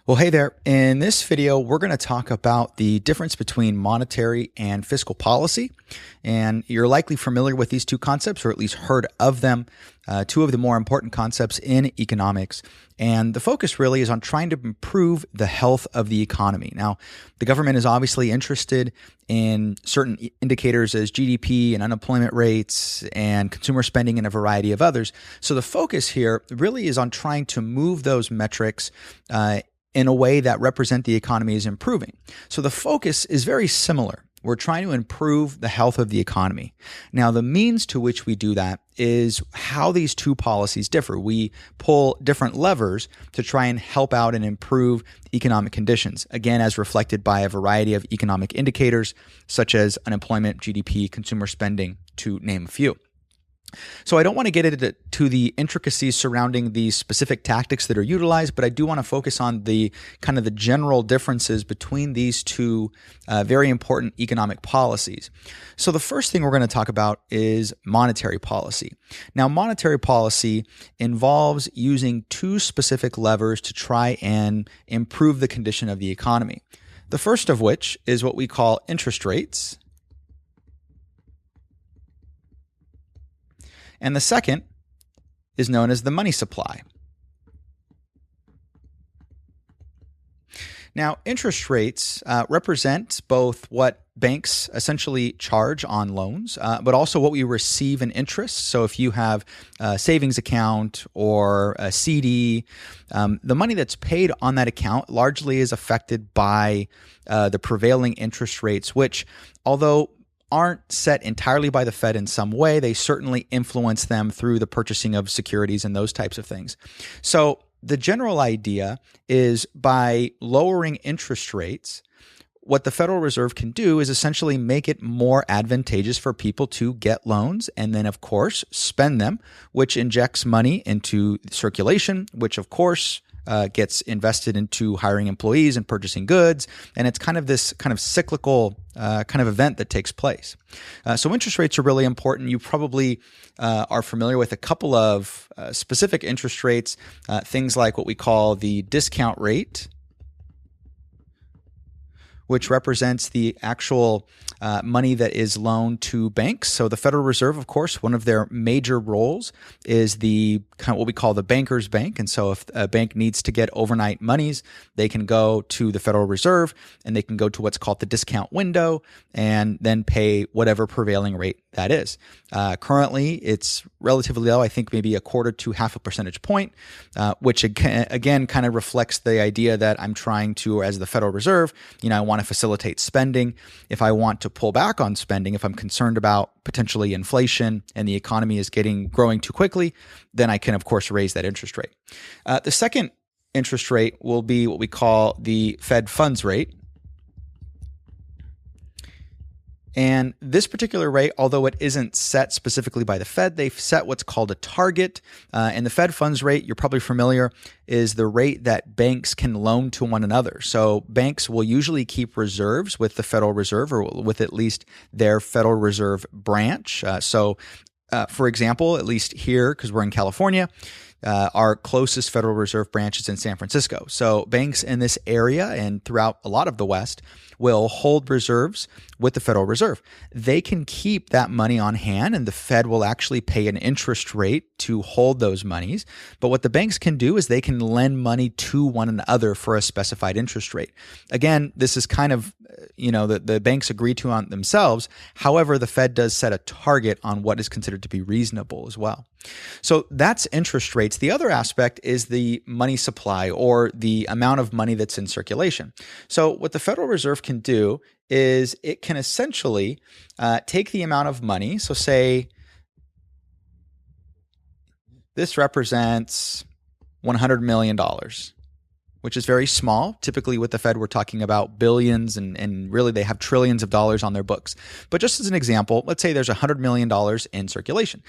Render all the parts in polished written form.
Well, hey there. In this video, we're going to talk about the difference between monetary and fiscal policy. And you're likely familiar with these two concepts, or at least heard of them, two of the more important concepts in economics. And the focus really is on trying to improve the health of the economy. Now, the government is obviously interested in certain indicators as GDP and unemployment rates and consumer spending and a variety of others. So the focus here really is on trying to move those metrics in a way that represent the economy is improving. So the focus is very similar. We're trying to improve the health of the economy. Now, the means to which we do that is how these two policies differ. We pull different levers to try and help out and improve economic conditions, again, as reflected by a variety of economic indicators, such as unemployment, GDP, consumer spending, to name a few. So I don't want to get into the intricacies surrounding the specific tactics that are utilized, but I do want to focus on the kind of the general differences between these two very important economic policies. So the first thing we're going to talk about is monetary policy. Now, monetary policy involves using two specific levers to try and improve the condition of the economy. The first of which is what we call interest rates. And the second is known as the money supply. Now, interest rates represent both what banks essentially charge on loans, but also what we receive in interest. So if you have a savings account or a CD, the money that's paid on that account largely is affected by the prevailing interest rates, which, although aren't set entirely by the Fed in some way, they certainly influence them through the purchasing of securities and those types of things. So the general idea is by lowering interest rates, what the Federal Reserve can do is essentially make it more advantageous for people to get loans and then, of course, spend them, which injects money into circulation, which, of course, gets invested into hiring employees and purchasing goods. And it's kind of this kind of cyclical kind of event that takes place. So interest rates are really important. You probably are familiar with a couple of specific interest rates, things like what we call the discount rate, which represents the actual money that is loaned to banks. So the Federal Reserve, of course, one of their major roles is the kind of what we call the banker's bank. And so if a bank needs to get overnight monies, they can go to the Federal Reserve and they can go to what's called the discount window and then pay whatever prevailing rate that is. Currently, it's relatively low, I think maybe 1/4 to 1/2 percentage point, which again kind of reflects the idea that I'm trying to, as the Federal Reserve, I want to facilitate spending. If I want to pull back on spending, if I'm concerned about potentially inflation and the economy is growing too quickly, then I can, of course, raise that interest rate. The second interest rate will be what we call the Fed funds rate. And this particular rate, although it isn't set specifically by the Fed, they've set what's called a target. And the Fed funds rate, you're probably familiar, is the rate that banks can loan to one another. So banks will usually keep reserves with the Federal Reserve or with at least their Federal Reserve branch. For example, at least here, because we're in California, our closest Federal Reserve branch is in San Francisco. So banks in this area and throughout a lot of the West will hold reserves with the Federal Reserve. They can keep that money on hand and the Fed will actually pay an interest rate to hold those monies. But what the banks can do is they can lend money to one another for a specified interest rate. Again, this is kind of, the banks agree to on themselves. However, the Fed does set a target on what is considered to be reasonable as well. So that's interest rates. The other aspect is the money supply or the amount of money that's in circulation. So what the Federal Reserve can do is it can essentially take the amount of money. So say this represents $100 million, which is very small. Typically with the Fed, we're talking about billions and really they have trillions of dollars on their books. But just as an example, let's say there's $100 million in circulation.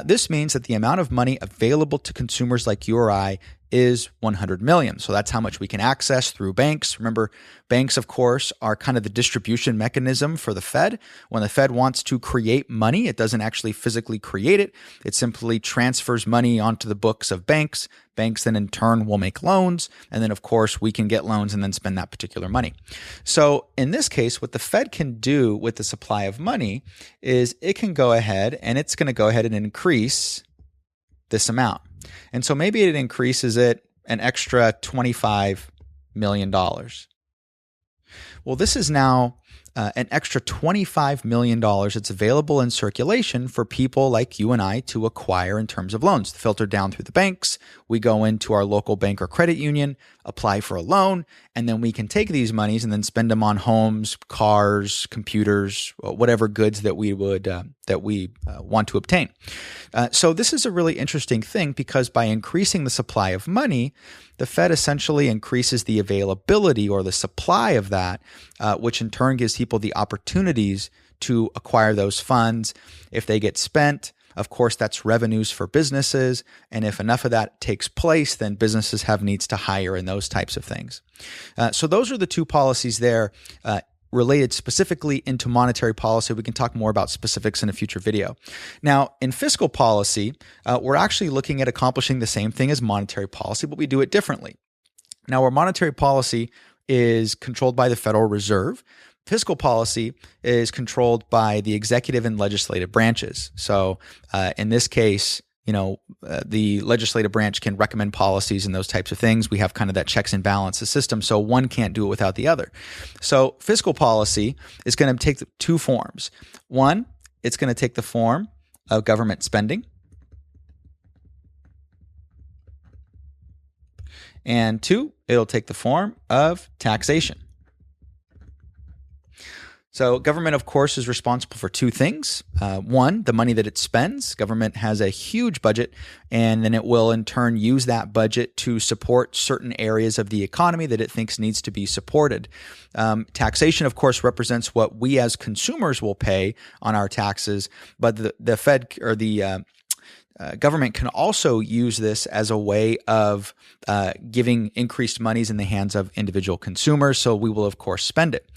This means that the amount of money available to consumers like you or I is 100 million. So that's how much we can access through banks. Remember, banks, of course, are kind of the distribution mechanism for the Fed. When the Fed wants to create money, it doesn't actually physically create it. It simply transfers money onto the books of banks. Banks then in turn will make loans. And then, of course, we can get loans and then spend that particular money. So in this case, what the Fed can do with the supply of money is it can go ahead and it's going to go ahead and increase this amount. And so maybe it increases it an extra $25 million. Well, this is now an extra $25 million that's available in circulation for people like you and I to acquire in terms of loans. Filtered down through the banks, we go into our local bank or credit union, apply for a loan, and then we can take these monies and then spend them on homes, cars, computers, whatever goods that we would want to obtain. So this is a really interesting thing because by increasing the supply of money, the Fed essentially increases the availability or the supply of that, which in turn gives people the opportunities to acquire those funds. If they get spent, of course, that's revenues for businesses. And if enough of that takes place, then businesses have needs to hire and those types of things. So those are the two policies there related specifically into monetary policy. We can talk more about specifics in a future video. Now, in fiscal policy, we're actually looking at accomplishing the same thing as monetary policy, but we do it differently. Now, where monetary policy is controlled by the Federal Reserve, fiscal policy is controlled by the executive and legislative branches. So in this case, the legislative branch can recommend policies and those types of things. We have kind of that checks and balances system, so one can't do it without the other. So fiscal policy is going to take two forms. One, it's going to take the form of government spending. And two, it'll take the form of taxation. So government, of course, is responsible for two things. One, the money that it spends. Government has a huge budget, and then it will in turn use that budget to support certain areas of the economy that it thinks needs to be supported. Taxation, of course, represents what we as consumers will pay on our taxes, but the Fed or the government can also use this as a way of giving increased monies in the hands of individual consumers. So we will, of course, spend it.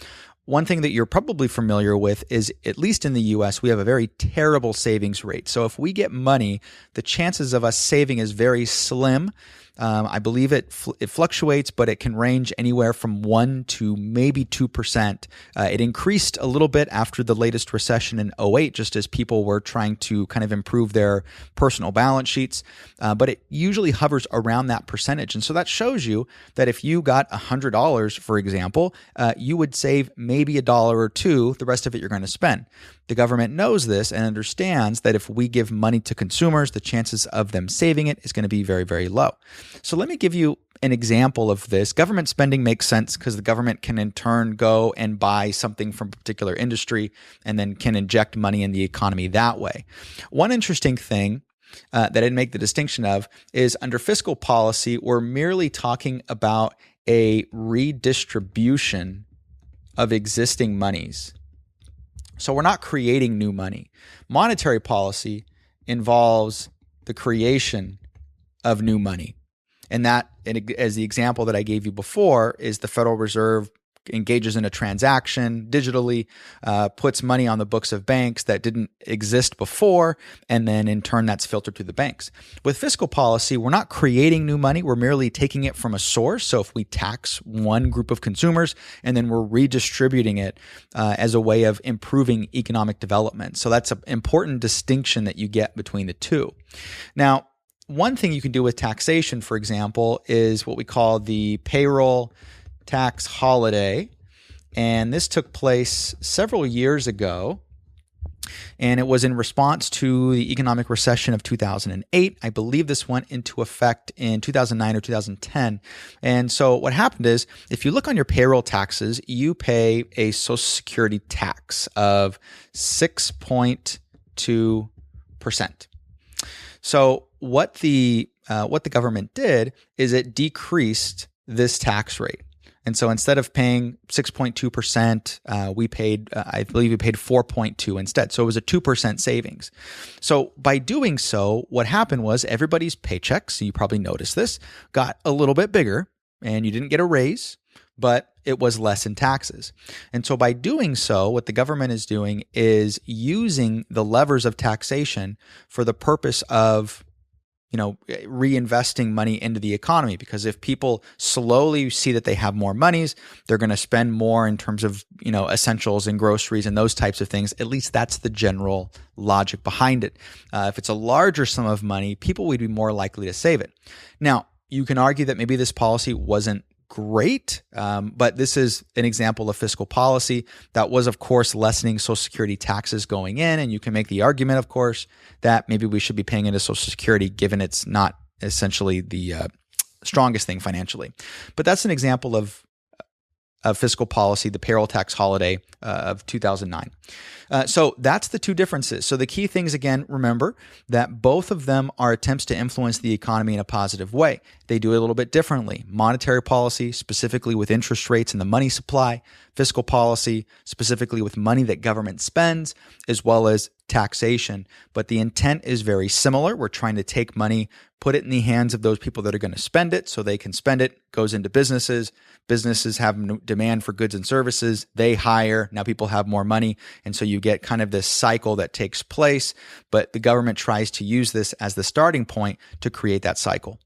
One thing that you're probably familiar with is, at least in the US, we have a very terrible savings rate. So if we get money, the chances of us saving is very slim. I believe it fluctuates, but it can range anywhere from 1 to maybe 2%. It increased a little bit after the latest recession in 2008, just as people were trying to kind of improve their personal balance sheets. But it usually hovers around that percentage. And so that shows you that if you got $100, for example, you would save maybe $1 or $2. The rest of it you're going to spend. The government knows this and understands that if we give money to consumers, the chances of them saving it is going to be very, very low. So let me give you an example of this. Government spending makes sense because the government can in turn go and buy something from a particular industry and then can inject money in the economy that way. One interesting thing that I'd make the distinction of is under fiscal policy, we're merely talking about a redistribution of existing monies. So we're not creating new money. Monetary policy involves the creation of new money. And that, as the example that I gave you before, is the Federal Reserve engages in a transaction digitally, puts money on the books of banks that didn't exist before, and then in turn that's filtered through the banks. With fiscal policy, we're not creating new money, we're merely taking it from a source. So if we tax one group of consumers and then we're redistributing it as a way of improving economic development. So that's an important distinction that you get between the two. Now, one thing you can do with taxation, for example, is what we call the payroll tax holiday. And this took place several years ago. And it was in response to the economic recession of 2008. I believe this went into effect in 2009 or 2010. And so what happened is, if you look on your payroll taxes, you pay a Social Security tax of 6.2%. So what the government did is it decreased this tax rate. And so instead of paying 6.2%, we paid, I believe we paid 4.2 instead. So it was a 2% savings. So by doing so, what happened was everybody's paychecks, you probably noticed this, got a little bit bigger, and you didn't get a raise, but it was less in taxes. And so by doing so, what the government is doing is using the levers of taxation for the purpose of reinvesting money into the economy. Because if people slowly see that they have more monies, they're going to spend more in terms of, essentials and groceries and those types of things. At least that's the general logic behind it. If it's a larger sum of money, people would be more likely to save it. Now, you can argue that maybe this policy wasn't great, but this is an example of fiscal policy that was, of course, lessening Social Security taxes going in. And you can make the argument, of course, that maybe we should be paying into Social Security given it's not essentially the strongest thing financially. But that's an example of fiscal policy, the payroll tax holiday of 2009. So that's the two differences. So the key things, again, remember that both of them are attempts to influence the economy in a positive way. They do it a little bit differently. Monetary policy, specifically with interest rates and the money supply. Fiscal policy, specifically with money that government spends, as well as taxation. But the intent is very similar. We're trying to take money, put it in the hands of those people that are going to spend it so they can spend it, goes into businesses. Businesses have demand for goods and services. They hire. Now people have more money. And so you get kind of this cycle that takes place. But the government tries to use this as the starting point to create that cycle.